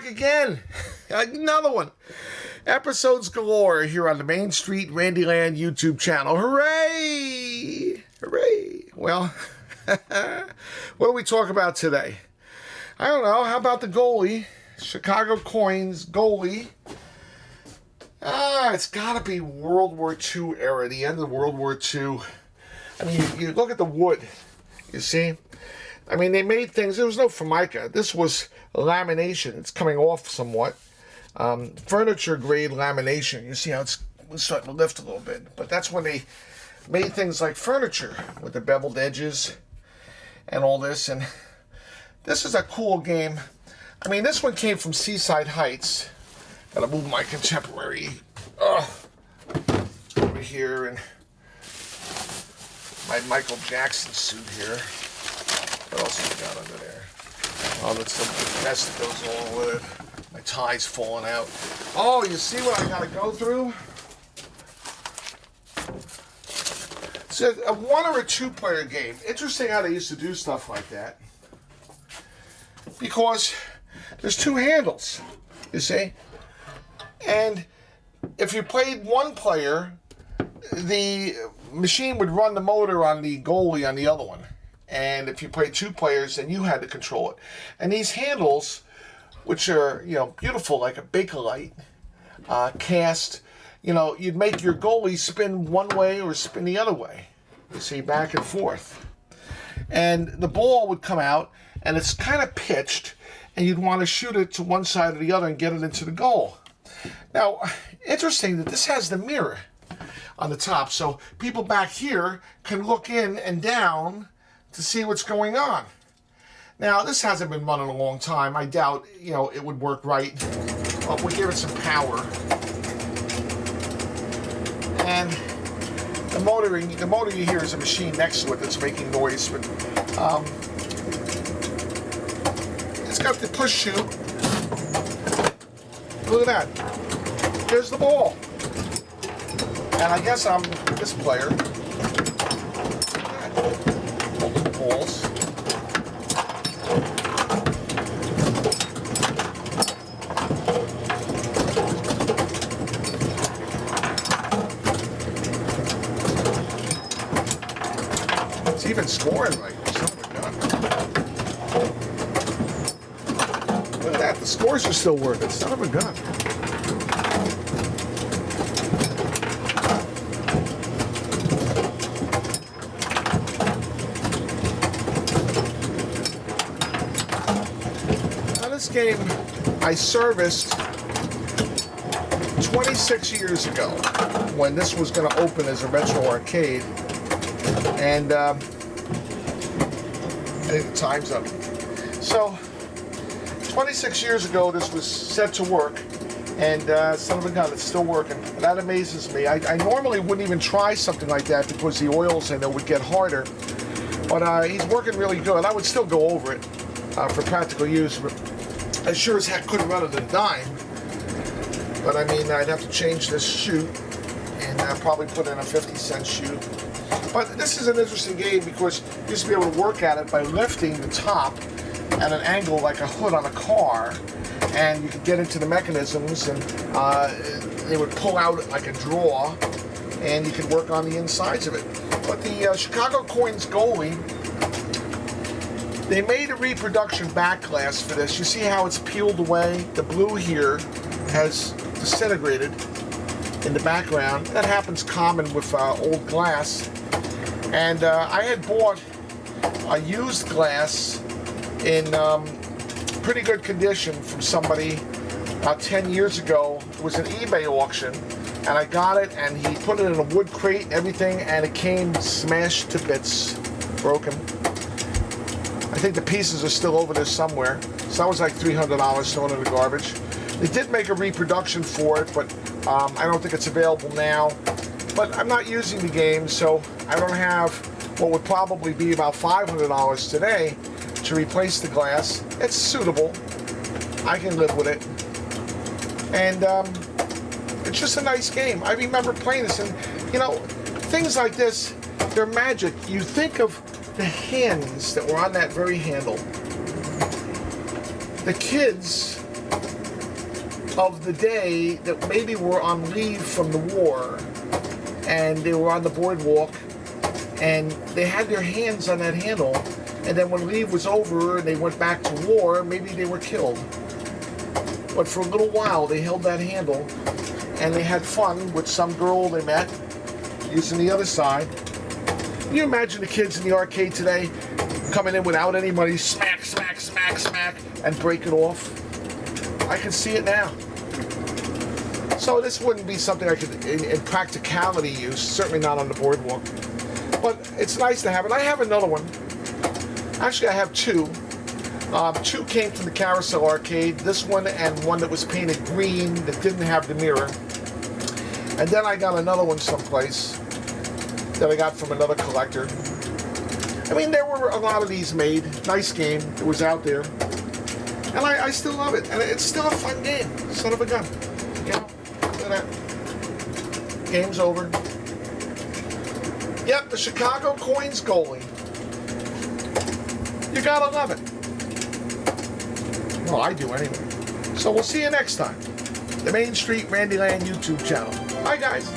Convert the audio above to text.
again. Another one. Episodes galore here on the Main Street Randyland YouTube channel. Hooray! Hooray! Well, what do we talk about today? I don't know. How about the goalie? Chicago Coins goalie. It's got to be World War II era, the end of World War II. I mean, you look at the wood, you see? I mean, they made things, there was no Formica. This was lamination. It's coming off somewhat. Furniture grade lamination. You see how it's starting to lift a little bit. But that's when they made things like furniture with the beveled edges and all this. And this is a cool game. I mean, this one came from Seaside Heights. Gotta move my contemporary over here, and my Michael Jackson suit here. What else we got under there? Oh, that's the mess that goes along with it. My tie's falling out. Oh, you see what I gotta go through? It's a one or a two player game. Interesting how they used to do stuff like that. Because there's two handles, you see? And if you played one player, the machine would run the motor on the goalie on the other one. And if you played two players, then you had to control it. And these handles, which are, beautiful, like a Bakelite cast, you'd make your goalie spin one way or spin the other way. You see, back and forth. And the ball would come out, and it's kind of pitched, and you'd want to shoot it to one side or the other and get it into the goal. Now, interesting that this has the mirror on the top, so people back here can look in and down to see what's going on. Now, this hasn't been run in a long time. I doubt, it would work right. But we'll give it some power. And the motor you hear is a machine next to it that's making noise, but it's got the push shoot. Look at that. There's the ball. And I guess I'm this player. Holding the balls. It's even scoring right. Look at that. The scores are still working. Son of a gun. This game I serviced 26 years ago when this was going to open as a retro arcade, and I think the time's up. So 26 years ago this was set to work, and son of a gun, it's still working. That amazes me. I normally wouldn't even try something like that because the oils in it would get harder, but he's working really good. I would still go over it for practical use, but I sure as heck couldn't run it a dime. But I mean, I'd have to change this chute and probably put in a 50-cent chute. But this is an interesting game because you used to be able to work at it by lifting the top at an angle like a hood on a car, and you could get into the mechanisms, and they would pull out like a draw, and you could work on the insides of it. But the Chicago Coins goalie, they made a reproduction back glass for this. You see how it's peeled away? The blue here has disintegrated in the background. That happens common with old glass. And I had bought a used glass in pretty good condition from somebody about 10 years ago. It was an eBay auction, and I got it, and he put it in a wood crate and everything, and it came smashed to bits, broken. I think the pieces are still over there somewhere. So that was like $300 thrown in the garbage. They did make a reproduction for it, but I don't think it's available now. But I'm not using the game, so I don't have what would probably be about $500 today to replace the glass. It's suitable. I can live with it. And it's just a nice game. I remember playing this, and things like this, they're magic. You think of the hands that were on that very handle. The kids of the day that maybe were on leave from the war, and they were on the boardwalk, and they had their hands on that handle, and then when leave was over and they went back to war, maybe they were killed. But for a little while, they held that handle, and they had fun with some girl they met using the other side. Can you imagine the kids in the arcade today coming in without any money, smack, smack, smack, smack, and break it off? I can see it now. So this wouldn't be something I could, in practicality, use. Certainly not on the boardwalk. But it's nice to have it. I have another one. Actually, I have two. Two came from the Carousel Arcade. This one and one that was painted green that didn't have the mirror. And then I got another one someplace that I got from another collector. I mean, there were a lot of these made. Nice game. It was out there. And I still love it. And it's still a fun game. Son of a gun. You know, look at that. Game's over. Yep, the Chicago Coins Goalie. You gotta love it. Well, I do anyway. So we'll see you next time. The Main Street Randyland YouTube channel. Bye, guys.